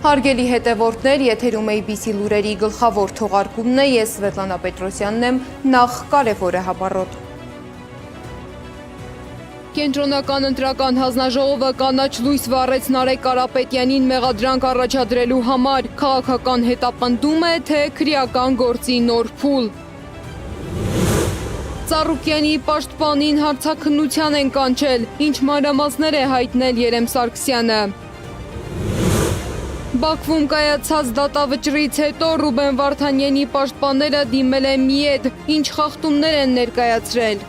Հարգելի հետևորդներ, եթերում ABC լուրերի գլխավոր թողարկումն է, ես Սվետլանա Պետրոսյանն եմ, նախ կարևորը հապառոտ։ Կենտրոնական ընտրական հանձնաժողովը կանաչ լույս վառեց Նարեկ Կարապետյանին մեղադրանք առաջադրելու համար, քաղաքական հետապնդում է, թե քրեական գործի նոր փուլ։ Ծառուկյանի պաշտպանին հարցաքննության են կանչել, ինչ մանրամասներ է հայտնել Երեմ Սարգսյանը։ Բաքվում կայացած դատավճռից հետո Ռուբեն Վարդանյանի պաշտպանները դիմել են ՄԻԵԴ, ինչ խախտումներ են ներկայացրել։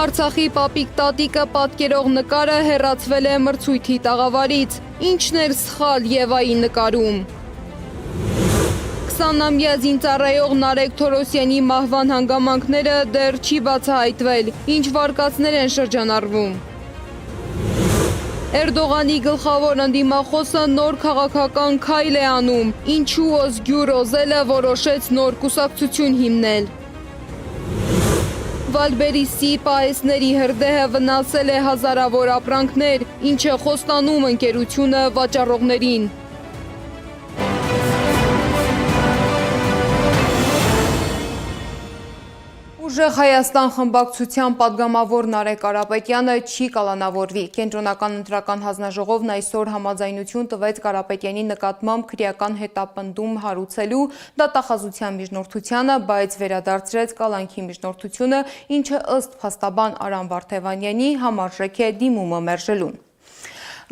Արցախի պապիկ տատիկը պատկերող նկարը հեռացվել է մրցույթի տաղավարից, ինչն էր սխալ Եվայի նկարում։ 20-ամյա զինծառայող Նարեկ Թորոսյանի մահվան հանգամանքները դեռ չի բացահայտվել, ինչ վարկածներ են շրջանառվում։ Էրդողանի գլխավոր ընդդիմախոսը նոր քաղաքական քայլ է անում, ինչու Օզգյուր Օզելը որոշեց նոր կուսակցություն հիմնել։ Վալբերիսի պահեսների հրդեհը վնասել է հազարավոր ապրանքներ, ինչը խոստանում ընկերությունը վաճառողներին։ Ուժեղ Հայաստան խմբակցության պատգամավոր Նարեկ Կարապետյանը չի կալանավորվի։ Կենտրոնական ընտրական հանձնաժողովն այսօր համաձայնություն տվեց Կարապետյանի նկատմամբ քրեական հետապնդում հարուցելու դատախազության միջնորդությանը, բայց վերադարձրեց կալանքի միջնորդությունը, ինչը ըստ փաստաբան Արամ Վարդևանյանի համարժեք է դիմումը մերժելուն։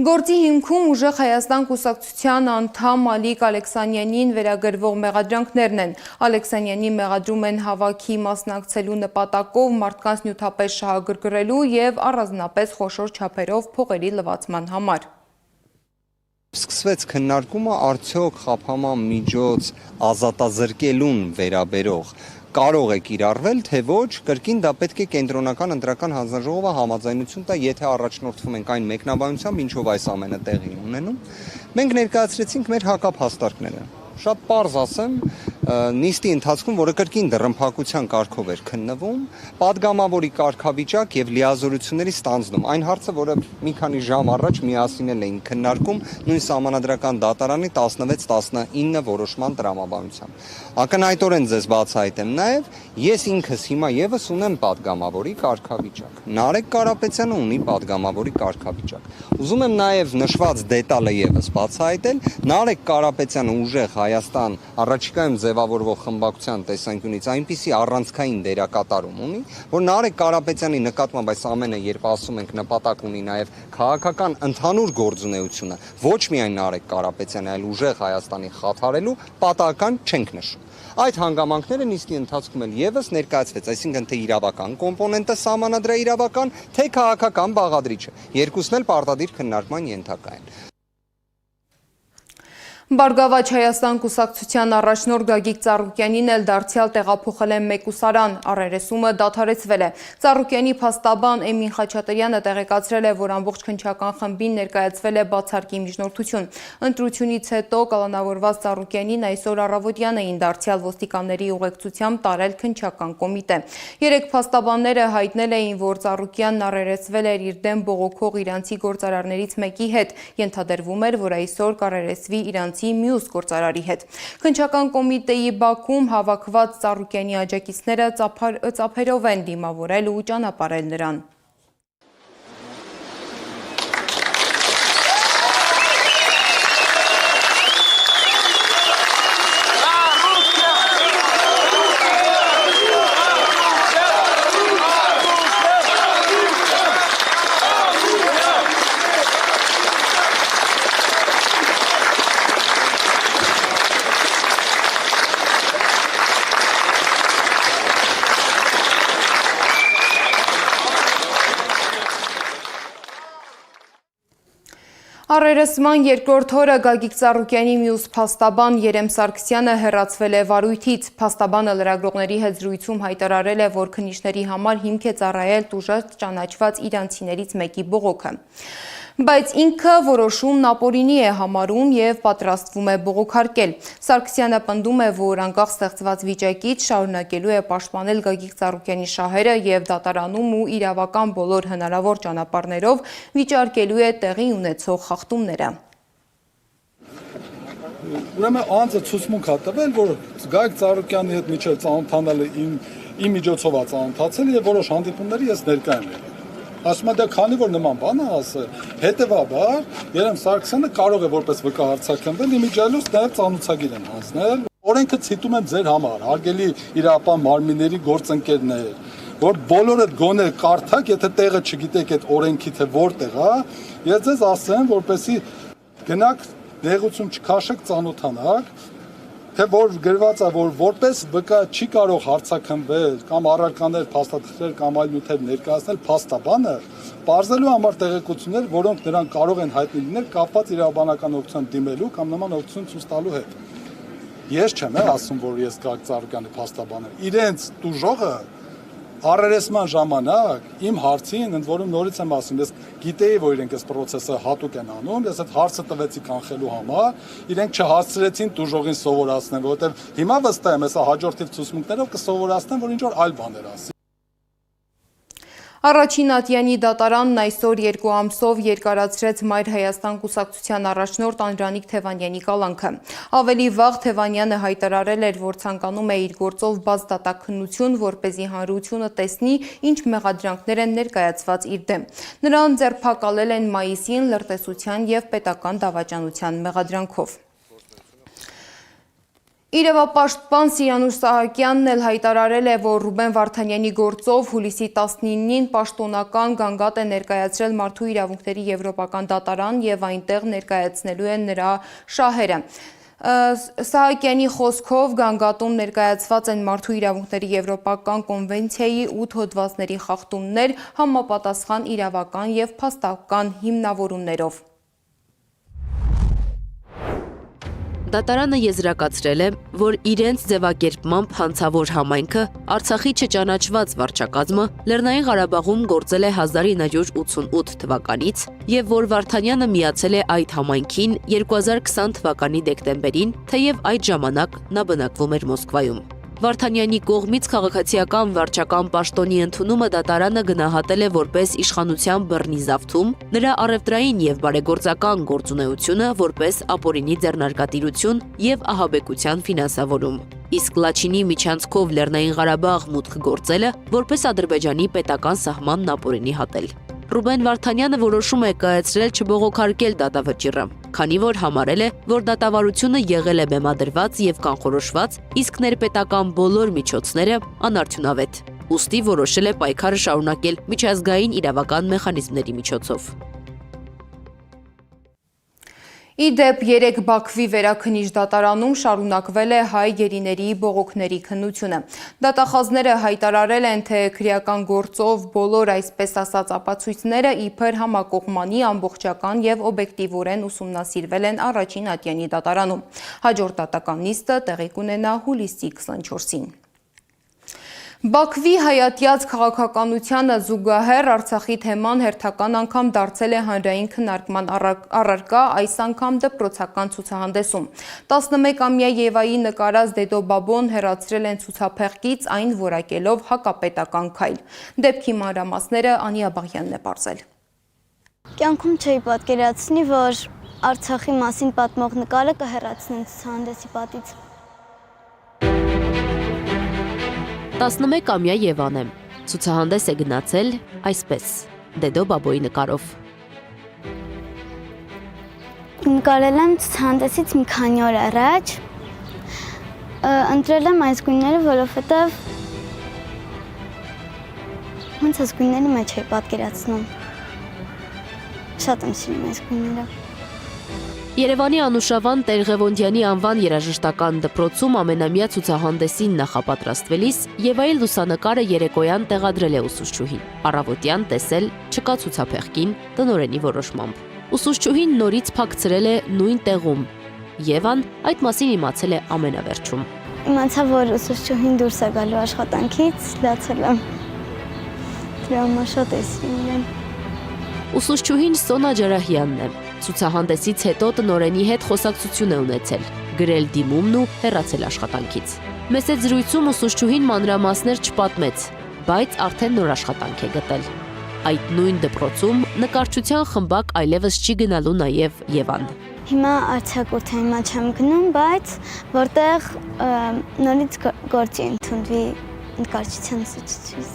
Գործի հիմքում Ուժեղ Հայաստան կուսակցության անդամ Ալիկ Ալեքսանյանին վերագրվող մեղադրանքներն են։ Ալեքսանյանին մեղադրում են հավաքի մասնակցելու նպատակով մարդկանց նյութապես շահագրգռելու և առանձնապես խոշոր չափերով փողերի լվացման համար։ Սկսվեց քննարկումը արդյոք խափանման միջոց ազատազրկելուն վերաբերող կարող է կիրառվել, թե ոչ, կրկին դա պետք է կենտրոնական ընտրական հանձնաժողովը համաձայնություն տա, եթե առաջնորդվում ենք այն մեկնաբանությամբ, ինչով այս ամենը տեղի ունենում։ Մենք ներկայացրեցինք մեր հակափաստարկները։ Շատ պարզ ասեմ, նիստի ընթացքում, որը կրկին դռնփակության կարգով էր քննվում, պատգամավորի կարգավիճակ եւ լիազորությունների ստանձնում։ Այն հարցը, որը մի քանի ժամ առաջ միասին էին քննարկում նույն սահմանադրական դատարանի 16-19 որոշման տրամաբանությամբ։ Ակնհայտորեն ձեզ բացահայտեմ նաեւ, ես ինքս հիմա եւս ունեմ պատգամավորի կարգավիճակ։ Նարեկ Կարապետյանը ունի պատգամավորի կարգավիճակ։ Ուզում եմ նաեւ նշված դետալը եւս բացահայտել, Նարեկ Կարապետյանը Ուժեղ Հայաստան առաջիկայում ձևավորվող խմբակցության տեսանկյունից այնպիսի առանցքային դերակատարում ունի, որ Նարեկ Կարապետյանի նկատմամբ այս ամենը, երբ ասում ենք նպատակ ունի նաև քաղաքական ընդհանուր գործունեությունը, ոչ միայն Նարեկ Կարապետյանի, այլ Ուժեղ Հայաստանի խաթարելու պատահական չենք նշում։ Այդ հանգամանքները նիստի ընթացքում էլ եւս ներկայացվեց, այսինքն թե իրավական կոմպոնենտը սահմանադրաիրավական, թե քաղաքական բաղադրիչը։ Երկուսն էլ պարտադիր քննարկման ենթակա են։ Բարգավաճ Հայաստան կուսակցության առաջնորդ Գագիկ Ծառուկյանին էլ դարձյալ տեղափոխել են մեկուսարան, առերեսումը դադարեցվել է։ Ծառուկյանի փաստաբան Էմին Խաչատրյանը տեղեկացրել է, որ ամբողջ քննչական խմբին ներկայացվել է բացարկի միջնորդություն։ Ընտրությունից հետո կալանավորված Ծառուկյանին այսօր առավոտյան էին դարձյալ ոստիկանների ուղեկցությամբ տարել քննչական կոմիտե։ Երեք փաստաբանները հայտնել էին, որ Ծառուկյանն առերեսվել էր իր դեմ բողոքող իրանցի գործարարներից մեկի հետ։ Ենթադրվում էր, որ այսօր կառերեսվի իրանցի մյուս գործարարի հետ։ Քննչական կոմիտեի բակում հավաքված Ծառուկյանի աջակիցները ծափերով են դիմավորել ու ճանապարհել նրան։ Առերեսման երկրորդ օրը Գագիկ Ծառուկյանի մյուս փաստաբան Երեմ Սարգսյանը հեռացվել է վարույթից։ Փաստաբանը լրագրողների հետ զրույցում հայտարարել է, որ քննիչների համար հիմք է ծառայել տուժած ճանաչված իրանցիներից մեկի բողոքը։ Բայց ինքը որոշումն ապօրինի է համարում և պատրաստվում է բողոքարկել։ Սարգսյանը պնդում է, որ անկախ ստեղծված վիճակից շարունակելու է պաշտպանել Գագիկ Ծառուկյանի շահերը և դատարանում ու իրավական բոլոր հնարավոր ճանապարհներով վիճարկելու է տեղի ունեցող խախտումները։ Ուրեմն անձը ցուցմունք է տվել, որ Գագիկ Ծառուկյանի հետ միջև ծանոթանալը իմ միջոցով է ծանոթացել եւ որոշ հանդիպումների ես ներկա եմ եղել։ Ասում եմ, դե քանի որ նման բան է ասել, հետեւաբար Երեմ Սարգսյանը կարող է որպես վկա հարցակնվել իմիջիալուց նաեւ ծանոթագիր են հանձնել։ Օրենքը ցիտում եմ ձեր համար, հարգելի իրապահ մարմինների գործընկերներ, որ բոլորը գոնե կարդակ, եթե տեղը չգիտեք այդ օրենքի թե որտեղ է, ես ձեզ ասեմ, որպեսի գնաք դեղություն չքաշեք, ծանոթանաք, թե որ գրված է, որ որպես վկա չի կարող հարցակնվել կամ առարկաներ, փաստաթղթեր կամ այլ նյութեր ներկայացնել փաստաբանը, բարձելու համար տեղեկություններ, որոնք նրան կարող են հայտնի լինել կապված իրավաբանական օգնությամբ դիմելու կամ նման օգնություն ցույց տալու հետ։ Ես չեմ ասում, որ ես Գագիկ Ծառուկյանի փաստաբան եմ։ Իրենց տուժողը առերեսման ժամանակ իմ հարցին, ընդ որում նորից եմ ասում, ես գիտեի, որ իրենք այս process-ը հատուկ են անում, ես այդ հարցը տվեցի կանխելու համար, իրենք չհասցրեցին տուժողին սովորացնել, որովհետև հիմա վստահ եմ, հեսա հաջորդիվ ցուցմունքներով կսովորացնեն, որ ինչ որ այլ բաներ ասի։ Առաջին ատյանի դատարանն այսօր 2 ամսով երկարացրեց Մայր Հայաստան կուսակցության առաջնորդ Անդրանիկ Թևանյանի կալանքը։ Ավելի վաղ Թևանյանը հայտարարել էր, որ ցանկանում է իր գործով բաց դատաքննություն, որպեսզի հանրությունը տեսնի, ինչ մեղադրանքներ են ներկայացված իր դեմ։ Նրան ձերբակալել են մայիսին լրտեսության եւ պետական դավաճանության մեղադրանքով։ Իրավապաշտպան Սիրանուշ Սահակյանն էլ հայտարարել է, որ Ռուբեն Վարդանյանի գործով հուլիսի 19-ին պաշտոնական գանգատ է ներկայացրել Մարդու իրավունքների եվրոպական դատարան եւ այնտեղ ներկայացնելու են նրա շահերը։ Սահակյանի խոսքով գանգատում ներկայացված են Մարդու իրավունքների եվրոպական կոնվենցիայի 8 հոդվածների խախտումներ համապատասխան իրավական եւ փաստական հիմնավորումներով։ Դատարանը եզրակացրել է, որ իրենց ձևակերպմամբ հանցավոր համայնքը Արցախի չճանաչված վարչակազմը Լեռնային Ղարաբաղում գործել է 1988 թվականից եւ որ Վարդանյանը միացել է այդ համայնքին 2020 թվականի դեկտեմբերին, թեև այդ ժամանակ նա բնակվում էր Մոսկվայում։ Վարդանյանի կողմից քաղաքացիական վարչական պաշտոնի ընդունումը դատարանը գնահատել է որպես իշխանության բռնի զավթում, նրա առևտրային եւ բարեգործական գործունեությունը որպես ապօրինի ձեռնարկատիրություն եւ ահաբեկության ֆինանսավորում։ Իսկ Լաչինի միջանցքով Լեռնային Ղարաբաղ մուտք գործելը որպես Ադրբեջանի պետական սահմանն ապօրինի հատել։ Ռուբեն Վարդանյանը որոշում է կայացրել չբողոքարկել դատավճիռը, քանի որ համարել է, որ դատավարությունը եղել է բեմադրված եւ կանխորոշված, իսկ ներպետական բոլոր միջոցները անարդյունավետ։ Ուստի որոշել է պայքարը շարունակել միջազգային իրավական մեխանիզմների միջոցով։ Իդեպ 3 Բաքվի վերաքննիչ դատարանում շարունակվել է հայ գերիների բողոքների քննությունը։ Դատախազները հայտարարել են, թե քրեական գործով բոլոր այսպես ասած ապացույցները իբր համակողմանի ամբողջական եւ օբյեկտիվորեն ուսումնասիրվել են առաջին ատյանի դատարանում։ Հաջորդ դատական նիստը տեղի կունենա հուլիսի 24-ին։ Բաքվի հայատյաց քաղաքականությանը զուգահեռ Արցախի թեման հերթական անգամ դարձել է հանրային քննարկման առարկա, այս անգամ դպրոցական ցուցահանդեսում։ 11-ամյա Եվայի նկարած Դեդո Բաբոն հեռացրել են ցուցափեղկից, այն որակելով հակապետական քայլ։ Դեպքի մանրամասները Անի Աբաղյանն է պարզել։ Կյանքում չէի պատկերացնի, որ Արցախի մասին պատմող նկարը կհեռացնեն ցուցահանդեսի պատից։ 11-ամյա Եվան է։ Ցուցահանդես է գնացել այսպես՝ Դեդո Բաբոյի նկարով։ Նկարել եմ ցուցահանդեսից մի քանի օր առաջ։ Ընտրել եմ այս գույները, որովհետև ոնց այս գույների մեջ էի պատկերացնում։ Շատ եմ սիրում այս գույները։ Երևանի Անուշավան Տեր-Ղևոնդյանի անվան երաժշտական դպրոցում ամենամյա ցուցահանդեսին նախապատրաստվելիս Եվայի լուսանկարը երեկոյան տեղադրել է ուսուցչուհին։ Առավոտյան տեսել չկա ցուցափեղկին տնօրենի որոշմամբ։ Ուսուցչուհին նորից փակցրել է նույն տեղում։ Եվան այդ մասին իմացել է ամենավերջում։ Իմացա, որ ուսուցչուհին դուրս է գալու աշխատանքից, լացել եմ։ Դրա համար շատ է սիրում։ Ուսուցչուհին Սոնա Ջարահյանն է։ Ցուցահանդեսից հետո տնօրենի հետ խոսակցություն է ունեցել, գրել դիմումն ու հեռացել աշխատանքից։ Մեծ զրույցում ուսուցչուհին մանրամասներ չպատմեց, բայց արդեն նոր աշխատանք է գտել։ Այդ նույն դպրոցում նկարչության խմբակ այլևս չի գնալու նաև Եվան։ Հիմա արձակուրդ հիմա չեմ գնում, բայց որտեղ նորից գործի ընդունվի նկարչության ուսուցիչից։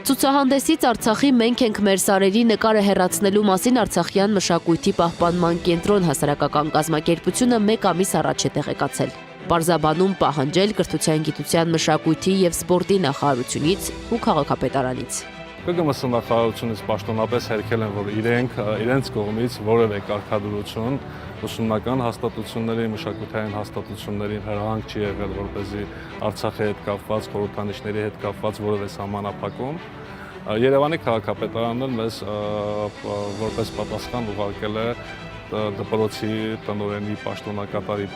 Ցուցահանդեսից Արցախի «Մենք ենք մեր սարերի» նկարը հեռացնելու մասին Արցախյան մշակույթի պահպանման կենտրոն հասարակական կազմակերպությունը 1 ամիս առաջ է տեղեկացել։ Պարզաբանում պահանջել կրթության, գիտության, մշակույթի եւ սպորտի նախարարությունից ու քաղաքապետարանից։ ԿԳՄՍ նախարարությունից պաշտոնապես հերքել են, որ իրենց կողմից որևէ կարգադրություն ուսումնական հաստատությունների, մշակութային հաստատություններին հրահանգ չի եղել, որպեսզի Արցախի հետ կապված, խորհրդանիշների հետ կապված որևէ սահմանափակում։ Երևանի քաղաքապետարանն մեզ որպես պատասխան ուղարկել է դպրոցի տնօրենի պաշտոնակատարի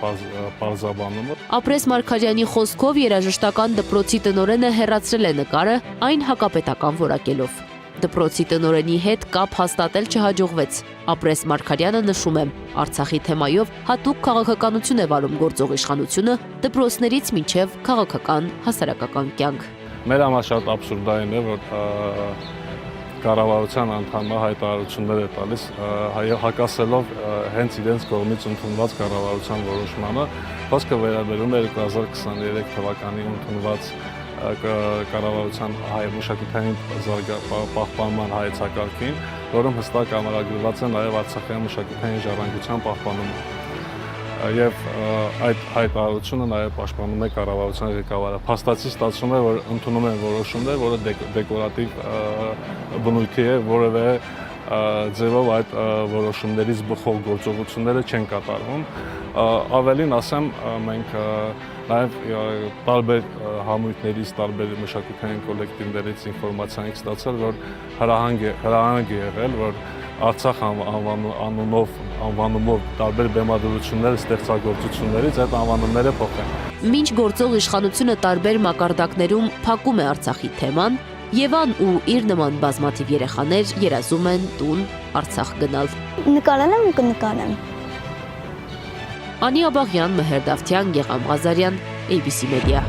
պարզաբանումը։ Ապրես Մարգարյանի խոսքով երաժշտական դպրոցի տնօրենը հեռացրել է նկարը, այն հակապետական որակելով։ Դպրոցի տնօրենի հետ կապ հաստատել չհաջողվեց։ Ապրես Մարգարյանը նշում է, Արցախի թեմայով հատուկ քաղաքականություն է վարում գործող իշխանությունը, դպրոցներից մինչև քաղաքական հասարակական կյանք։ Մեր համար շատ աբսուրդային է, որ կառավարության անդամը հայտարարություններ է տալիս, հակասելով հենց իրենց կողմից ընդունված կառավարության որոշմանը, խոսքը վերաբերում է 2023 թվականի ընդունված կառավարության մշակութային պահպանման հայեցակարգին, որում հստակ ամրագրված է նաև Արցախյան մշակութային ժառանգության պահպանումը։ Եվ այդ հայտարարությունը նաև պաշտպանում է կառավարության ղեկավարը։ Փաստացի ստացվում է, որ ընդունում են որոշումներ, որը դեկորատիվ բնույթի է, որևէ ձևով այդ որոշումներից բխող գործողությունները չեն կատարվում։ Ավելին ասեմ, մենք նաև տարբեր համույթներից, տարբեր մշակութային կոլեկտիվներից ինֆորմացիա ենք ստացել, որ հրահանգ է եղել, որ Արցախ անվանումով տարբեր բեմադրություններ ստեղծագործություններից այդ անվանումները փոխեն։ Մինչ գործող իշխանությունը տարբեր մակարդակներում փակում է Արցախի թեման, Եվան ու իր նման բազմաթիվ երեխաներ երազում են տուն Արցախ գնալ։ Նկարել եմ ու կնկարեմ։ Անի Աբաղյան, Մհեր Դավթյան, Գեգամ Ղազարյան, ABC Media։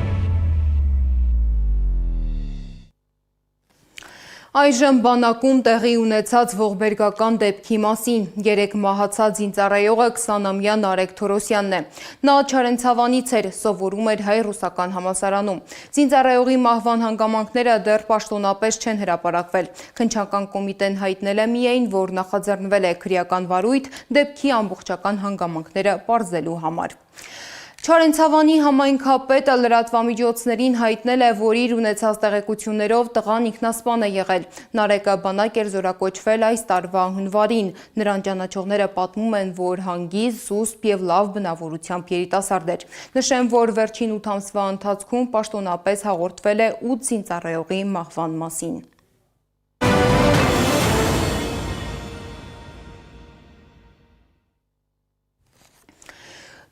Այժմ բանակում տեղի ունեցած ողբերգական դեպքի մասին 3 մահացած զինծառայողը 20-ամյա Նարեկ Թորոսյանն է։ Նա Չարենցավանից էր, սովորում էր հայ-ռուսական համալսարանում։ Զինծառայողի մահվան հանգամանքները դեռ պաշտոնապես չեն հրապարակվել։ Քննչական կոմիտեն հայտնել է միայն, որ նախաձեռնվել է քրեական վարույթ դեպքի ամբողջական հանգամանքները պարզելու համար։ Չարենցավանի համայնքապետը լրատվամիջոցներին հայտնել է, որ իր ունեցած տեղեկություններով տղան ինքնասպան է եղել։ Նարեկը բանակ էր զորակոչվել այս տարվա հունվարին։ Նրան ճանաչողները պատմում են, որ հանգիստ, զուսպ եւ լավ բնավորությամբ երիտասարդ էր։ Նշեմ, որ վերջին 8 ամսվա ընթացքում պաշտոնապես հաղորդվել է 8 զինծառայողի մահվան մասին։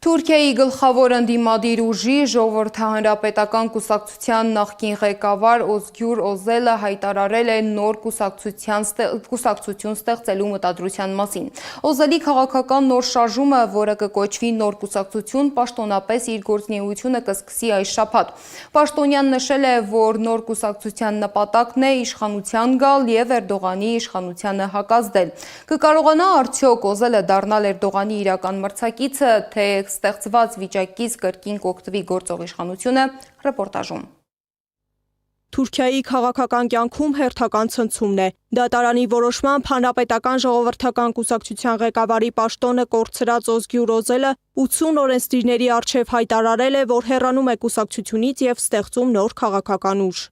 Թուրքիայի գլխավոր ընդդիմադիր ուժի ժողովրդահանրապետական կուսակցության նախկին ղեկավար Օզգյուր Օզելը հայտարարել է նոր կուսակցություն ստեղծելու մտադրության մասին։ Օզելի քաղաքական նոր շարժումը, որը կկոչվի նոր կուսակցություն, պաշտոնապես իր գործունեությունը կսկսի այս շաբաթ։ Պաշտոնյան նշել է, որ նոր կուսակցության նպատակն է իշխանության գալ եւ Էրդողանի իշխանությանը հակազդել։ Կկարողանա արդյոք Օզելը դառնալ Էրդողանի իրական մրցակիցը, թե ստեղծված վիճակից կրկին կօգտվի գործող իշխանությունը, ռեպորտաժում։ Թուրքիայի քաղաքական կյանքում հերթական ցնցումն է։ Դատարանի որոշմամբ Հանրապետական ժողովրդական կուսակցության ղեկավարի պաշտոնը կորցրած Օզգյուր Օզելը 80 օրենսդիրների առջև հայտարարել է, որ հեռանում է կուսակցությունից եւ ստեղծում նոր քաղաքական ուժ։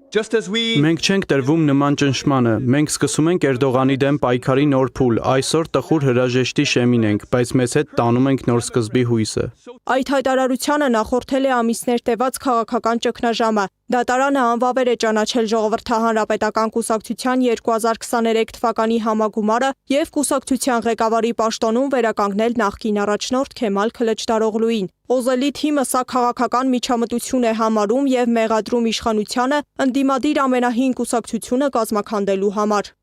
Մենք չենք տրվում նման ճնշմանը, մենք սկսում ենք Էրդողանի դեմ պայքարի նոր փուլ, այսօր տխուր հրաժեշտի շեմին ենք, բայց մեզ հետ տանում ենք նոր սկզբի հույսը։ Այդ հայտարարությանը նախորդել է ամիսներ տևած քաղաքական ճգնաժամը։ Դատարանը անվավեր է ճանաչել Ժողովրդահանրապետական կուսակցության 2023 թվականի համագումարը եւ կուսակցության ղեկավարի պաշտոնում վերականգնել նախկին առաջնորդ Քեմալ Քլիչդարօղլուին։ Օզելի թիմը սա քաղաքական միջամտություն է համարում եւ մեղադրում իշխանությանը ընդդիմադիր ամենահին կուսակցությունը կազմաքանդելու համար։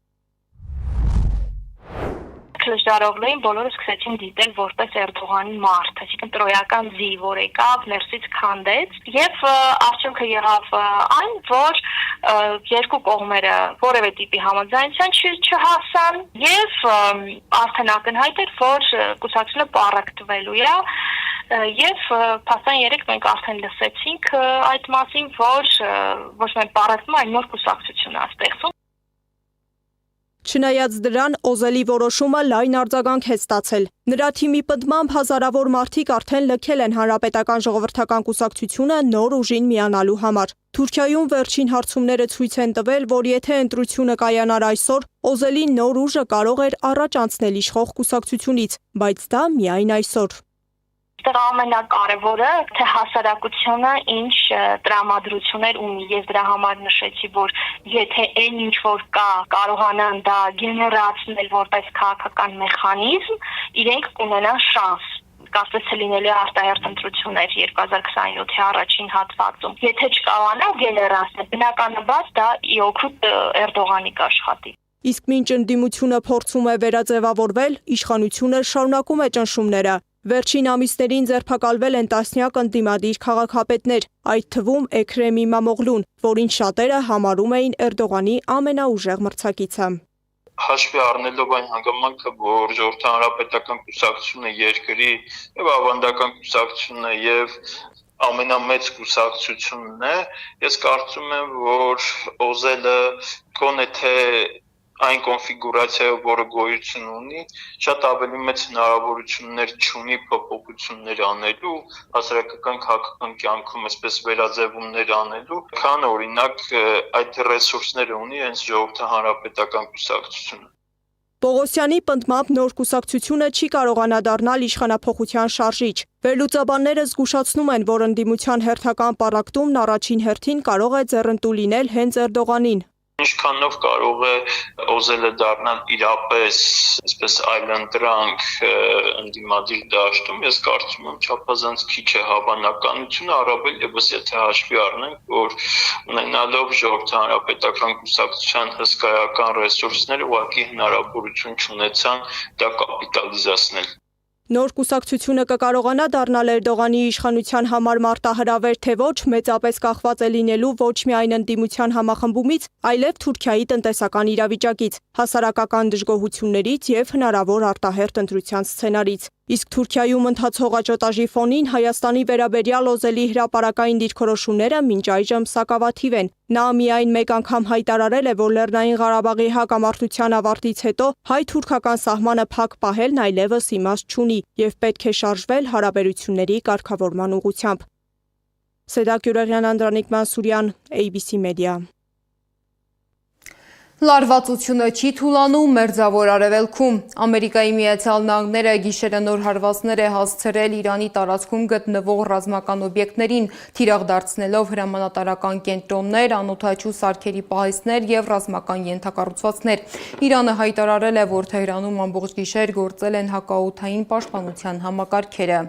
Քլժդարօղլուին բոլորը սկսեցին դիտել որպես Էրդողանի մարդ, այսինքն տրոյական զի, որ եկավ ներսից քանդեց, եւ արդյունքը եղավ այն, որ երկու կողմերը որևէ տիպի համաձայնության չհասան եւ արդեն ակնհայտ էր, որ կուսակցությունը պառակտվելու է եւ փաստորեն երեք մենք արդեն լսեցինք այդ մասին, որ ոչ միայն պառակտվում, այլ նոր կուսակցություն է ստեղծում։ Չնայած դրան, Օզելի որոշումը լայն արձագանք է ստացել։ Նրա թիմի պնդմամբ հազարավոր մարդիկ արդեն լքել են Հանրապետական ժողովրդական կուսակցությունը նոր ուժին միանալու համար։ Թուրքիայում վերջին հարցումները ցույց են տվել, որ եթե ընտրությունը կայանար այսօր, Օզելին նոր ուժը կարող էր առաջ անցնել իշխող կուսակցությունից, բայց դա միայն այսօր։ Այստեղ ամենակարևորը, թե հասարակությունը ինչ տրամադրություններ ունի, ես դրա համար նշեցի, որ եթե այն ինչ որ կա, կարողանան դա գեներացնել որպես քաղաքական մեխանիզմ, իրենք կունենան շանս։ Կարծես լինելու է արտահերթ ընտրություններ 2027-ի առաջին հատվածում։ Եթե չկարողանան գեներացնել, բնականաբար դա իօգուտ Էրդողանի կաշխատի։ Իսկ մինչ ընդդիմությունը փորձում է վերաձևավորվել, իշխանությունը շարունակում է ճնշումները։ Վերջին ամիսներին ձերբակալվել են տասնյակ ընդդիմադիր քաղաքապետներ, այդ թվում Էքրեմ Իմամօղլուն, որին շատերը համարում էին Էրդողանի ամենաուժեղ մրցակիցը։ Հաշվի առնելով այն հանգամանքը, որ Ժողովրդական հանրապետական կուսակցությունը երկրի եւ ավանդական կուսակցությունը եւ ամենամեծ կուսակցությունն է, ես կարծում եմ, որ Օզելը գոնե թե այն կոնֆիգուրացիայով, որը գոյություն ունի, շատ ավելի մեծ հնարավորություններ չունի փոփոխություններ անելու, հասարակական քաղաքական կյանքում այսպես վերաձևումներ անելու, քան օրինակ այդ ռեսուրսները ունի հենց Ժողովրդական հանրապետական կուսակցությունը։ Պողոսյանի պնդմամբ նոր կուսակցությունը չի կարողանա դառնալ իշխանափոխության շարժիչ։ Վերլուծաբանները զգուշացնում են, որ ընդդիմության հերթական պառակտումն առաջին հերթին կարող է ձեռնտու լինել հենց Էրդողանին։ Ինչքանով կարող է Օզելը դառնալ իրապես այսպես այլընտրանք ընդդիմադիր դաշտում, ես կարծում եմ չափազանց քիչ է հավանականությունը, առավել ևս եթե հաշվի առնենք, որ ունենալով Ժողովրդական հանրապետական կուսակցության հսկայական ռեսուրսներ ուղղակի հնարավորություն չունեցան դա կապիտալիզացնել։ Նոր կուսակցությունը կկարողանա դառնալ Էրդողանի իշխանության համար մարտահրավեր, թե ոչ, մեծապես կախված է լինելու ոչ միայն ընդդիմության համախմբումից, այլև Թուրքիայի տնտեսական իրավիճակից, հասարակական դժգոհություններից եւ հնարավոր արտահերթ ընտրության սցենարից։ Իսկ Թուրքիայում ընթացող աճոտաժի ֆոնին Հայաստանի վերաբերյալ Օզելի հրապարակային դիրքորոշումները մինչ այժմ սակավաթիվ են։ Նա միայն մեկ անգամ հայտարարել է, որ Լեռնային Ղարաբաղի հակամարտության ավարտից հետո հայ-թուրքական սահմանը փակ պահելն այլևս իմաստ չունի եւ պետք է շարժվել հարաբերությունների կարգավորման ուղղությամբ։ Սեդակ Յուրեղյան, Անդրանիկ Մանսուրյան, ABC Media։ Լարվածությունը չի թուլանում Մերձավոր Արևելքում։ Ամերիկայի Միացյալ Նահանգները գիշերը նոր հարվածներ է հասցրել Իրանի տարածքում գտնվող ռազմական օբյեկտներին, թիրախ դարձնելով հրամանատարական կենտրոններ, անօդաչու սարքերի պահեստներ եւ ռազմական ենթակառուցվածքներ։ Իրանը հայտարարել է, որ Թեհրանում ամբողջ գիշեր գործել են հակաօդային պաշտպանության համակարգերը։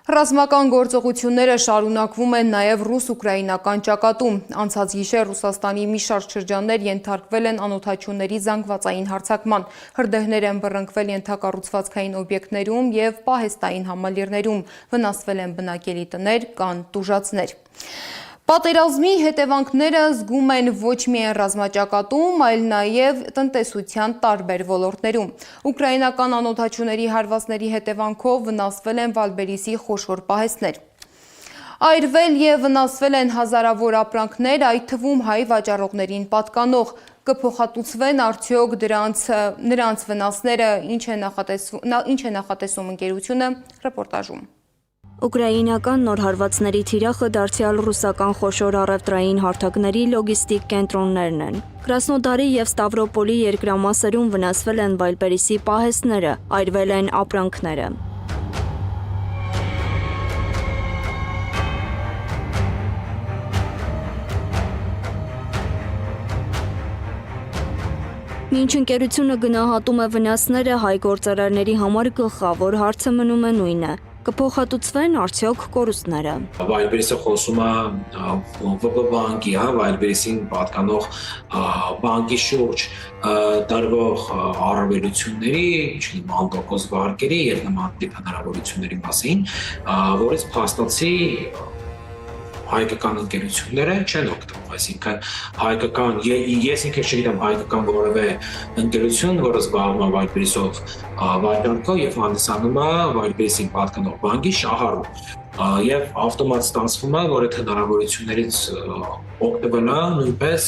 Ռազմական գործողությունները շարունակվում են նաև ռուս-ուկրաինական ճակատում։ Անցած գիշեր Ռուսաստանի մի շարք շրջաններ ենթարկվել են անօդաչուների զանգվածային հարձակման։ Հրդեհներ են բռնկվել ենթակառուցվածքային օբյեկտներում եւ պահեստային համալիրներում։ Վնասվել են բնակելի տներ, կան տուժածներ։ Պատերազմի հետևանքները զգում են ոչ միայն ռազմաճակատում, այլ նաև տնտեսության տարբեր ոլորտներում։ Ուկրաինական անօդաչուների հարվածների հետևանքով վնասվել են Վալբերիսի խոշոր պահեստներ։ Այրվել եւ վնասվել են հազարավոր ապրանքներ, այդ թվում հայ վաճառողներին պատկանող։ Կփոխհատուցվեն արդյոք նրանց վնասները, ինչ է նախատեսում ընկերությունը ռեպորտաժում։ Ուկրաինական նոր հարվածների թիրախը դարձյալ ռուսական խոշոր առևտրային հարթակների լոգիստիկ կենտրոններն են։ Կրասնոդարի եւ Ստավրոպոլի երկրամասերում վնասվել են Վայլբերիսի պահեստները, այրվել են ապրանքները։ Մինչ ընկերությունը գնահատում է վնասները, հայ գործարարների համար գլխավոր հարցը մնում է նույնը. կփոխհատուցվեն արդյոք կորուստները։ Վայլբերիսը խոսում է ՎՊ բանկի, Վայլբերիսին պատկանող բանկի շուրջ տարվող առավելությունների, մանտոկոս վարկերի եւ նման տիպ հնարավորությունների մասին, որից փաստացի հայկական ընկերությունները չեն օգտվում, այսինքն հայկական, ես ինքս չգիտեմ հայկական որևէ ընկերություն, որը զբաղվում է Վայլբերիսով վաճառքով եւ հանդիսանում է Վայլբերիսին պատկանող բանկի շահառու եւ ավտոմատ ստացվում է, որ այդ հնարավորություններից օգտվելը նույնպես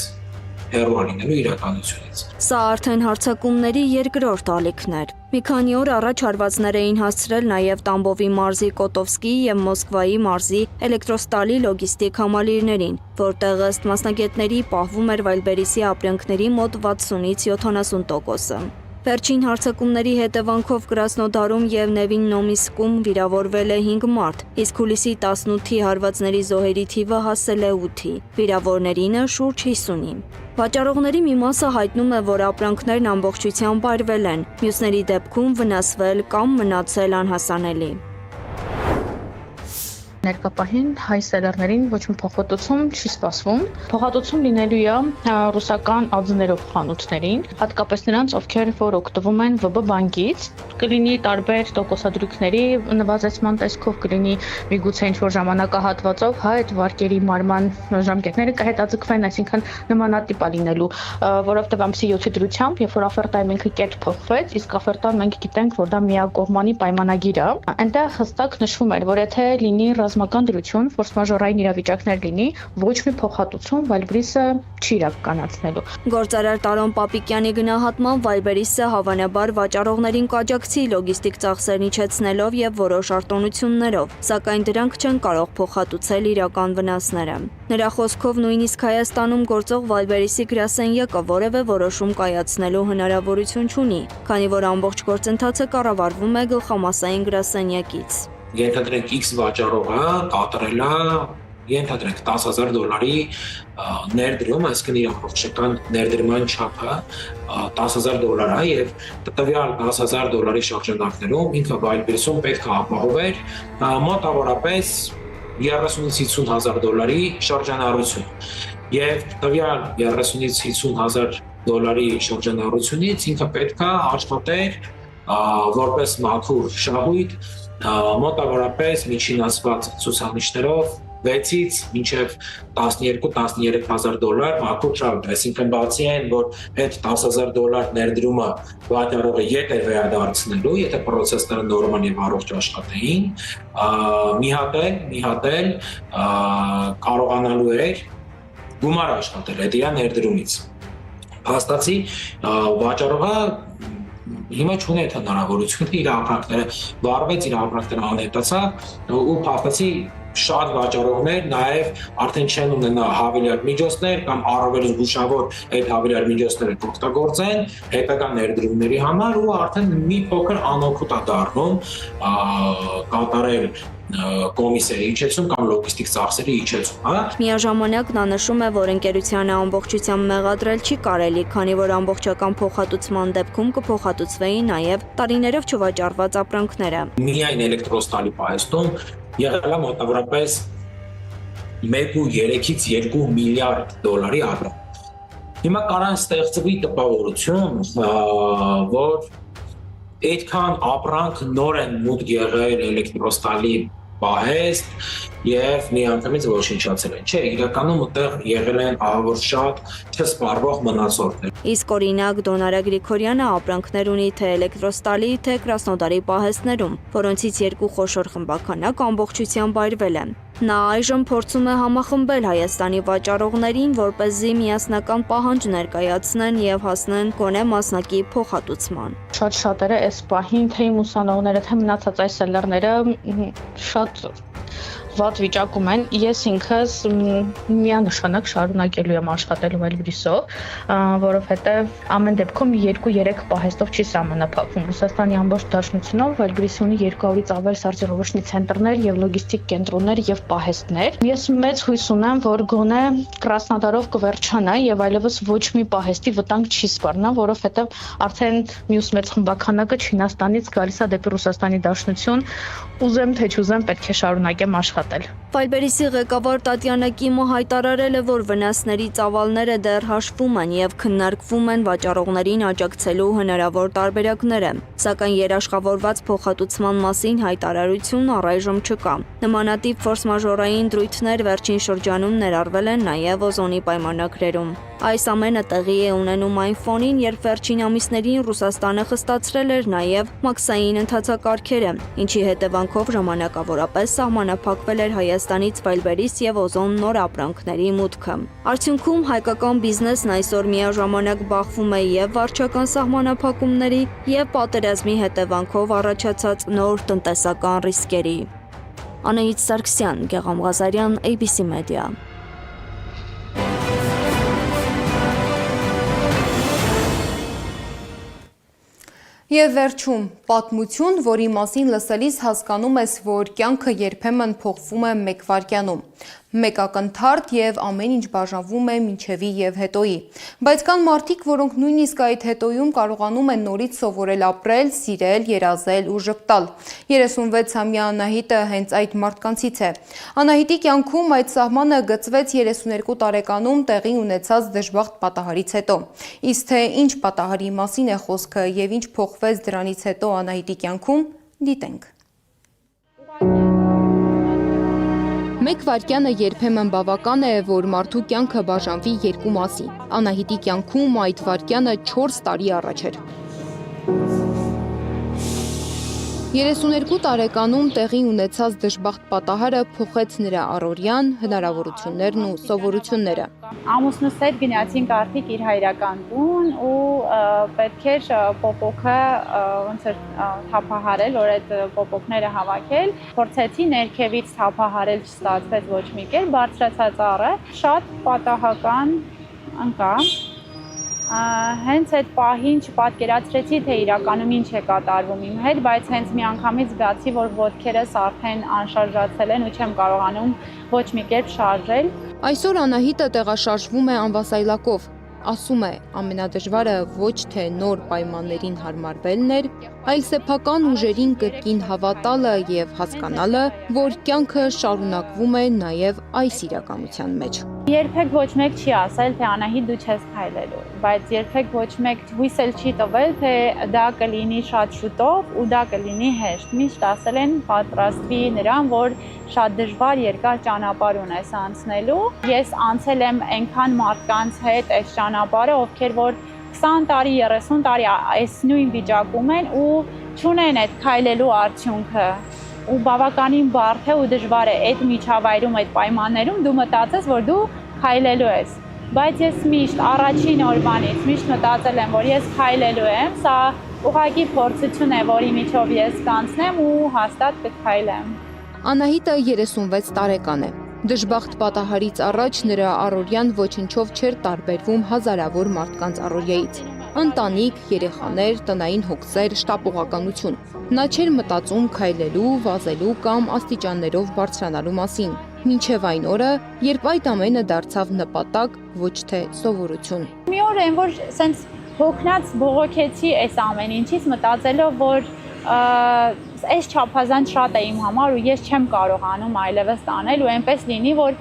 հեռու լինելու իրականությունից։ Սա արդեն հարձակումների երկրորդ ալիքն էր։ Մի քանի օր առաջ հարվածներ էին հասցրել նաև Տամբովի մարզի Կոտովսկի եւ Մոսկվայի մարզի Էլեկտրոստալի լոգիստիկ համալիրներին, որտեղ ըստ մասնագետների պահվում էր Վայլբերիսի ապրանքների մոտ 60-ից 70%-ը։ Վերջին հարձակումների հետևանքով Կրասնոդարում եւ Նևին-Նոմիսկում վիրավորվել է 5 մարդ, իսկ հուլիսի 18-ի հարվածների զոհերի թիվը հասել է 8-ի, վիրավորներինը շուրջ 50-ի։ Վաճառողների մի մասը հայտնում է, որ ապրանքներն ամբողջությամբ այրվել են, մյուսների դեպքում վնասվել կամ մնացել անհասանելի։ Ներկապահին հայ սելերներին ոչ մի փոխհատուցում չի սպասվում։ Փոխհատուցում լինելու է ռուսական ածներով խանութներին, հատկապես նրանց, ովքեր որ օգտվում են ՎԲ բանկից, կլինի տարբեր տոկոսադրույքների նվազեցման տեսքով, կլինի միգուցե ինչ-որ ժամանակահատվածով, այդ վարկերի մարման ժամկետները կհետաձգվեն, այսինքն նմանատիպ է լինելու, որովհետև ամսի 7-ի դրությամբ, երբ որ աֆերտայմենթը կետ փոխվեց, իսկ աֆերտան մենք գիտենք, որ դա միակողմանի պայմանագիր է, այնտեղ հստակ նշվում էր, որ եթե լինի ռազմական դրություն, ֆորս-մաժորային իրավիճակներ լինի, ոչ մի փոխհատուցում Վայլբերիսը չի իրականացնելու։ Գործարար Տարոն Պապիկյանի գնահատմամբ Վայլբերիսը հավանաբար վաճառողներին կաջակցի լոգիստիկ ծախսերն իջեցնելով եւ որոշ արտոնություններով, սակայն դրանք չեն կարող փոխհատուցել իրական վնասները։ Նրա խոսքով նույնիսկ Հայաստանում գործող Վայլբերիսի գրասենյակը որևէ որոշում կայացնելու հնարավորություն չունի, քանի որ ամբողջ գործընթացը կառավարվում է գլխամասային գրասենյակից։ Ենթադրենք X վաճառողը կատարել է, ենթադրենք $10,000 ներդրում, այսինքն իր ամբողջական ներդրման չափը $10,000 է եւ տվյալ $10,000 շրջանակներում ինքը Վայլբերիսում պետք է ապահովեր մոտավորապես $30,000-50,000 շրջանառություն։ Եվ տվյալ $30,000-50,000 շրջանառությունից ինքը պետք է աշխատեր որպես մաքուր շահույթ մոտավորապես միջին ասված ցուցանիշներով 6-ից մինչև $12,000-13,000 մաքուր շահույթ, այսինքն բացի այն, որ այդ $10,000 ներդրումը վաճառողը ետ է վերադարձնելու, եթե պրոցեսները նորմալ եւ առողջ աշխատեին, մի հատ էլ կարողանալու էր գումար աշխատել այդ իր ներդրումից։ Փաստացի վաճառողը հիմա չունի այդ հնարավորությունը, իր ապրանքները վառվեց, իր ապրանքները անհետացավ ու փաստացի շատ վաճառողներ նաև արդեն չեն ունենա հավելյալ միջոցներ կամ առավել զգուշավոր այդ հավելյալ միջոցները կօգտագործեն հետագա ներդրումների համար ու արդեն մի փոքր անօգուտ է դառնում կատարել կոմիսիայի իջեցում կամ լոգիստիկ ծախսերի իջեցում, հա։ Միաժամանակ նա նշում է, որ ընկերությանը ամբողջությամբ մեղադրել չի կարելի, քանի որ ամբողջական փոխհատուցման դեպքում կփոխհատուցվեին նաև տարիներով չվաճառված ապրանքները։ Միայն էլեկտրոստալի պահեստում եղել է մոտավորապես 1.3-ից 2 միլիարդ դոլարի ապրանք։ Հիմա կարան ստեղծվի տպավորություն, որ այդքան ապրանք նոր են մուտք եղել էլեկտրոստալի պահեստ եւ միանգամից ոչնչացել են։ Չէ, իրականում այդտեղ եղել են ահավոր շատ չսպառվող մնացորդներ։ Իսկ օրինակ Դոնարա Գրիգորյանը ապրանքներ ունի թե էլեկտրոստալի, թե Կրասնոդարի պահեստներում, որոնցից երկու խոշոր խմբականակ ամբողջությամբ այրվել են։ Նա այժմ փորձում է համախմբել Հայաստանի վաճառողներին, որպեսզի միասնական պահանջ ներկայացնեն եւ հասնեն գոնե մասնակի փոխհատուցման։ Շատերը այս պահին թե իմ ուսանողները, թե մնացած այս սելլերները շատ վատ վիճակում են։ Ես ինքս միանշանակ շարունակելու եմ աշխատել Վալգրիսով, որովհետև ամեն դեպքում 2-3 պահեստով չի սահմանափակվում։ Ռուսաստանի ամբողջ դաշնությունով Վալգրիսը ունի 200-ից ավել սարսիռովոչնի ցենտրներ եւ լոգիստիկ կենտրոններ եւ պահեստներ։ Ես մեծ հույս ունեմ, որ գոնե Կրասնոդարով կվերջանա եւ այլևս ոչ մի պահեստի վտանգ չի սպառնա, որովհետև արդեն մյուս մեծ խմբականակը Չինաստանից գալիս է դեպի Ռուսաստանի դաշնություն։ Ուզեմ թե չուզեմ պետք է շարունակեմ աշխատել։ Վալբերիսի ղեկավար Տատյանա Կիմը հայտարարել է, որ վնասների ծավալները դեռ հաշվում են եւ քննարկվում են վաճառողներին աջակցելու հնարավոր տարբերակները, սակայն երաշխավորված փոխհատուցման մասին հայտարարություն առայժմ չկա։ Նմանատիպ ֆորս-մաժորային դրույթներ վերջին շրջանում ներառվել են նաեւ օզոնի պայմանագրերում։ Այս ամենը տեղի է ունենում այն ֆոնին, երբ վերջին ամիսներին Ռուսաստանը խստացրել էր նաեւ մաքսային ընթացակարգերը, ինչի հետևանքով ժամանակավորապես սահմանափակվել էր Հայաստանից Վալբերիս եւ օզոն նոր ապրանքների մուտքը։ Արդյունքում հայկական բիզնեսն այսօր միաժամանակ բախվում է եւ վարչական սահմանափակումների եւ պատերազմի հետևանքով առաջացած նոր տնտեսական ռիսկերի։ Անահիտ Սարգսյան, Գեղամ Ղազարյան, ABC Media։ Եվ վերջում պատմություն, որի մասին լսելիս հասկանում ես, որ կյանքը երբեմն փոխվում է մեկ վայրկյանում։ Մեկ ակնթարթ եւ ամեն ինչ բաժանվում է մինչեւի եւ հետոյի։ Բայց կան մարդիկ, որոնք նույնիսկ այդ հետոյում կարողանում են նորից սովորել ապրել, սիրել, երազել ու ժպտալ։ 36-ամյա Անահիտը հենց այդ մարդկանցից է։ Անահիտի կյանքում այդ սահմանը գծվեց 32 տարեկանում տեղի ունեցած դժբախտ պատահարից հետո։ Իսկ թե ինչ պատահարի մասին է խոսքը եւ ինչ փոխվեց դրանից հետո Անահիտի կյանքում, դիտենք։ Մեկ վայրկյանը երբեմն բավական է, որ մարդու կյանքը բաժանվի երկու մասի։ Անահիտի կյանքում այդ վայրկյանը 4 տարի առաջ էր։ 32 տարեկանում տեղի ունեցած դժբախտ պատահարը փոխեց նրա առօրյան, հնարավորություններն ու սովորությունները։ Ամուսնուս հետ գնացինք արդիկ իր հայրական տուն ու պետք էր պոպոկը ոնց էր թափահարել, որ այդ պոպոկները հավաքել, փորձեցի ներքևից թափահարել, չստացվեց ոչ մի կերպ, բարձրացա ծառը, շատ պատահական ընկա։ Հենց այդ պահին չպատկերացրեցի, թե իրականում ինչ է կատարվում իմ հետ, բայց հենց մի անգամից զգացի, որ ոտքերս արդեն անշարժացել են ու չեմ կարողանում ոչ մի կերպ շարժել։ Այսօր Անահիտը տեղաշարժվում է անվասայլակով։ Ասում է, ամենադժվարը ոչ թե նոր պայմաններին հարմարվելն էր, այլ սեփական ուժերին կրկին հավատալը եւ հասկանալը, որ կյանքը շարունակվում է նաեւ այս իրականության մեջ։ Երբեք ոչ մեկ չի ասել, թե Անահիտ դու չես քայլելու, բայց երբեք ոչ մեկ հույս էլ չի տվել, թե դա կլինի շատ շուտով ու դա կլինի հեշտ։ Միշտ ասել են պատրաստվի նրան, որ շատ դժվար երկար ճանապարհ ունես անցնելու։ Ես անցել եմ այնքան մարդկանց հետ այս ճանապարհը, ովքեր որ 20 տարի, 30 տարի այս նույն վիճակում են ու չունեն այդ քայլելու արդյունքը։ Ու բավականին բարդ է ու դժվար է այդ միջավայրում, այդ պայմաններում դու մտածես, որ դու քայլելու ես։ Բայց ես միշտ առաջին օրվանից միշտ մտածել եմ, որ ես քայլելու եմ, սա ուղղակի փորձություն է, որի միջով ես կանցնեմ ու հաստատ կքայլեմ։ Անահիտը 36 տարեկան է։ Դժբախտ պատահարից առաջ նրա առօրյան ոչնչով չէր տարբերվում հազարավոր մարդկանց առօրյայից։ Ընտանիք, երեխաներ, տնային հոգսեր, շտապողականություն։ Նա չէր մտածում քայլելու, վազելու կամ աստիճաններով բարձրանալու մասին, մինչև այն օրը, երբ այդ ամենը դարձավ նպատակ, ոչ թե սովորություն։ Մի օր այն որ սենց հոգնած բողոքեցի այս ամեն ինչից, մտածելով, որ այս չափազանց շատ է իմ համար ու ես չեմ կարողանում այլևս տանել ու այնպես լինի, որ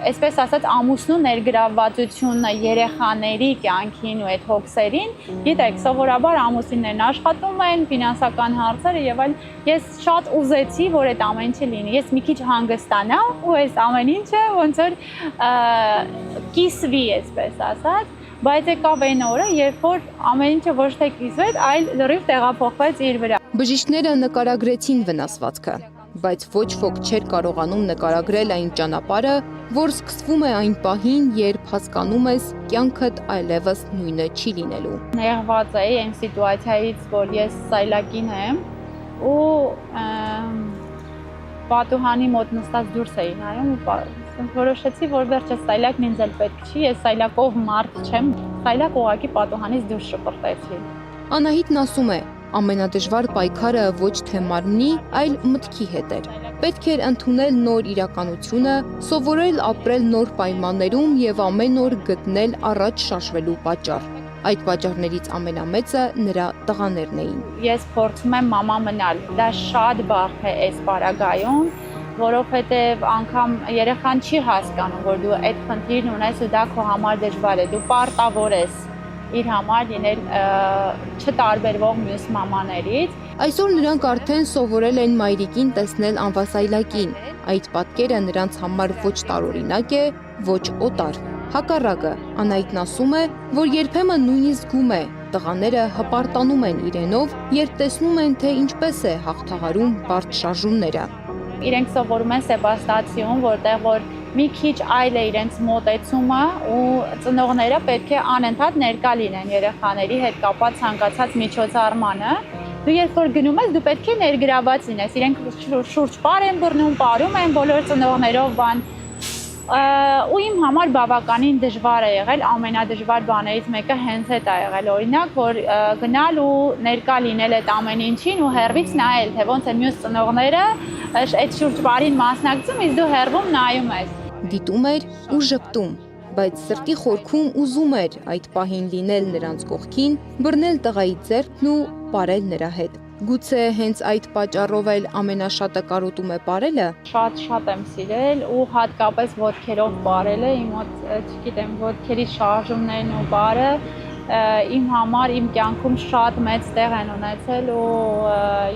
այսպես ասած ամուսնու ներգրավվածությունը երեխաների կյանքին ու այդ հոգսերին, գիտեք, սովորաբար ամուսիններն աշխատում են, ֆինանսական հարցերը եւ այլ, ես շատ ուզեցի, որ այդ ամեն ինչը լինի։ Ես մի քիչ հանգստանամ ու այս ամեն ինչը ոնց որ կիսվի, այսպես ասած, բայց եկավ այն օրը, երբ որ ամեն ինչը ոչ թե կիսվեց, այլ լրիվ տեղափոխվեց իր վրա։ Բժիշկները նկարագրեցին վնասվածքը։ բայց ոչ ոք չէր կարողանում նկարագրել այն ճանապարհը, որ սկսվում է այն պահին, երբ հասկանում ես կյանքդ այլևս նույնը չի լինելու։ Նեղված էի այն սիտուացիայից, որ ես սայլակին եմ ու պատուհանի մոտ նստած դուրս էի նայում ու որոշեցի, որ վերջը սայլակն ինձ էլ պետք չի, ես սայլակով մարդ չեմ, սայլակ ուղղակի պատուհանից դուրս շպրտեցի։ Անահիտն ասում է, ամենադժվար պայքարը ոչ թե մարմնի, այլ մտքի հետ էր։ Պետք էր ընդունել նոր իրականությունը, սովորել ապրել նոր պայմաններում եւ ամեն օր գտնել առաջ շարժվելու պատճառ։ Այդ պատճառներից ամենամեծը նրա տղաներն էին։ Ես փորձում եմ մամա մնալ, դա շատ բարդ է այս պարագայում, որովհետև անգամ երեխան չի հասկանում, որ դու այդ խնդիրն ունես ու դա քո համար դժվար է, դու պարտավոր ես իր համար լինել չտարբերվող մյուս մամաներից։ Այսօր նրանք արդեն սովորել են մայրիկին տեսնել անվասայլակին։ Այդ պատկերը նրանց համար ոչ տարօրինակ է, ոչ օտար։ Հակառակը, Անահիտն ասում է, որ երբեմն նույնիսկ զգում է, տղաները հպարտանում են իրենով, երբ տեսնում են, թե ինչպես է հաղթահարում բարդ շարժումները։ Իրենք սովորում են սեբաստացիոն, որտեղ որ մի քիչ այլ է իրենց մոտեցումը ու ծնողները պետք է անընդհատ ներկա լինեն երեխաների հետ կապված ցանկացած միջոցառմանը։ Դու երբ որ գնում ես, դու պետք է ներգրաված լինես։ Իրենք շուրջ պար են բռնում, պարում են բոլոր ծնողներով բան։ Ու իմ համար բավականին դժվար է եղել, ամենադժվար բաներից մեկը հենց այդ է եղել, օրինակ, որ գնալ ու ներկա լինել այդ ամեն ինչին ու հեռվից նայել, թե ոնց է մյուս ծնողները այդ շուրջբարին մասնակցում, իսկ դու հեռվում նայում ես։ Դիտում էր ու ժպտում, բայց սրտի խորքում ուզում էր այդ պահին լինել նրանց կողքին, բռնել տղայի ձեռքն ու պարել նրա հետ։ Գուցե հենց այդ պատճառով էլ ամենաշատը կարոտում է պարելը։ Շատ եմ սիրել ու հատկապես ոտքերով պարելը, իմ մոտ, չգիտեմ, ոտքերի շարժումներն ու պարը իմ համար իմ կյանքում շատ մեծ տեղ են ունեցել ու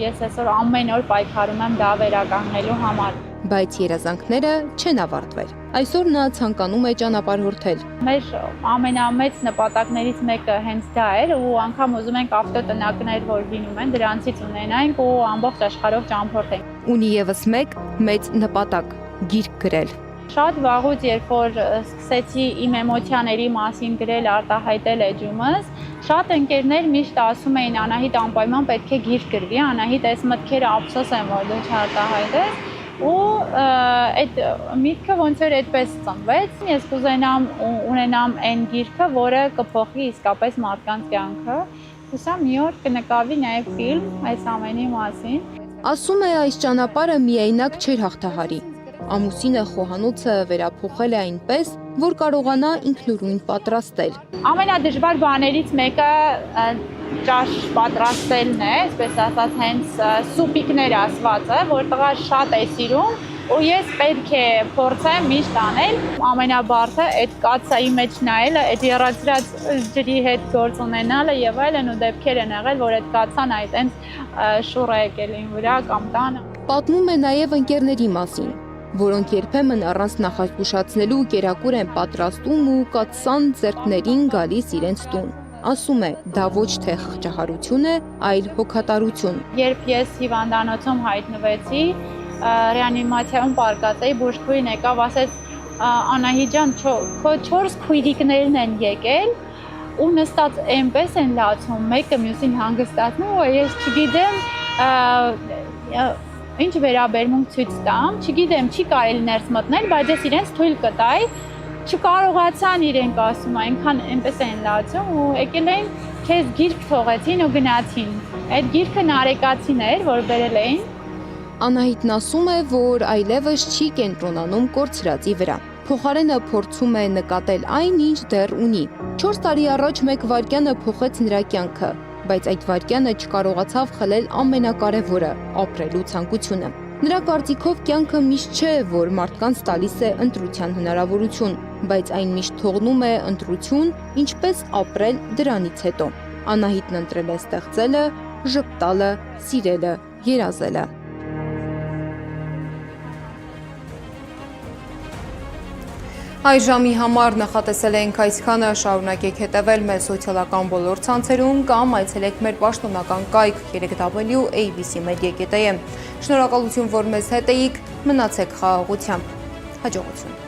ես այսօր ամեն օր պայքարում եմ դա վերականգնելու համար։ Բայց երազանքները չեն ավարտվել։ Այսօր նա ցանկանում է ճանապարհորդել։ Մեր ամենամեծ նպատակներից մեկը հենց դա էր ու անգամ ուզում ենք ավտոտնակներ, որ լինում են, դրանցից ունենանք ու ամբողջ աշխարհով ճամփորդենք։ Ունի եւս մեկ մեծ նպատակ՝ գիրք գրել։ Շատ վաղուց, երբ որ սկսեցի իմ էմոցիաների մասին գրել, արտահայտել էջումս, շատ ընկերներ միշտ ասում էին Անահիտ անպայման պետք է գիրք գրվի, Անահիտ այս մտքերը ափսոս եմ, որ դու չարտահայտես։ Ու այդ միտքը ոնց էր այդպես ծնվեց։ Ես կուզենամ ունենամ այն գիրքը, որը կփոխի իսկապես մարդկանց կյանքը։ Հուսամ մի օր կնկարվի նաև ֆիլմ այս ամենի մասին։ Ասում է այս ճանապարհը միայնակ չէր հաղթահարի։ Ամուսինը խոհանոցը վերափոխել է այնպես, որ կարողանա ինքնուրույն պատրաստել։ Ամենադժվար բաներից մեկը ճաշ պատրաստելն է, այսպես ասած, հենց սուպիկներ ասվածը, որ տղա շատ է սիրում ու ես պետք է փորձեմ միշտ անել։ Ամենաբարձը այդ կացայի մեջ նայելը, այդ եռացրած ջրի հետ գործ ունենալը եւ այլն ու դեպքեր են եղել, որ այդ կացան այտենց շուռ է եկել ին վրա կամ տանը։ Պատմում է նաեւ ընկերների մասին, որոնք երբեմն առանց նախազգուշացնելու կերակուր են պատրաստում ու կացան ձեռքներին գալիս իրենց տուն։ Ասում է, դա ոչ թե խղճահարություն է, այլ հոգատարություն։ Երբ ես հիվանդանոցում հայտնվեցի, ռեանիմացիայում պարկած էի, բուժքույրն եկավ, ասեց Անահիտ ջան, քո 4 քույրիկներն են եկել ու նստած այնպես են լացում, մեկը մյուսին հանգստացնում ու ես չգիտեմ ինչ վերաբերմունք ցույց տամ, չգիտեմ, չի կարելի ներս մտնել, բայց ես իրենց թույլ կտայի, չկարողացան իրենք ասում, այնքան այնպես են լացում ու եկել էին քեզ գիրք թողեցին ու գնացին։ Այդ գիրքը նարեկացին էր, որ բերել էին։ Անահիտն ասում է, որ այլևս չի կենտրոնանում կորցրածի վրա։ Փոխարենը փորձում է նկատել այն, ինչ դեռ ունի։ 4 տարի առաջ մեկ վայրկյանը փոխեց նրա կյանքը, բայց այդ վայրկյանը չկարողացավ խլել ամենակարևորը՝ ապրելու ցանկությունը։ Նրա կարծիքով կյանքը միշտ չէ, որ մարդկանց տալիս է ընտրության հնարավորություն, բայց այն միշտ թողնում է ընտրություն, ինչպես ապրել դրանից հետո։ Անահիտն ընտրել է ստեղծելը, ժպտալը, սիրելը, երազելը։ Այս ժամի համար նախատեսել ենք այսքանը, շարունակեք հետևել մեզ սոցիալական բոլոր ցանցերում կամ այցելեք մեր պաշտոնական կայք www.abc.media.am։ Շնորհակալություն, որ մեզ հետ էիք, մնացեք խաղաղությամբ։ Հաջողություն։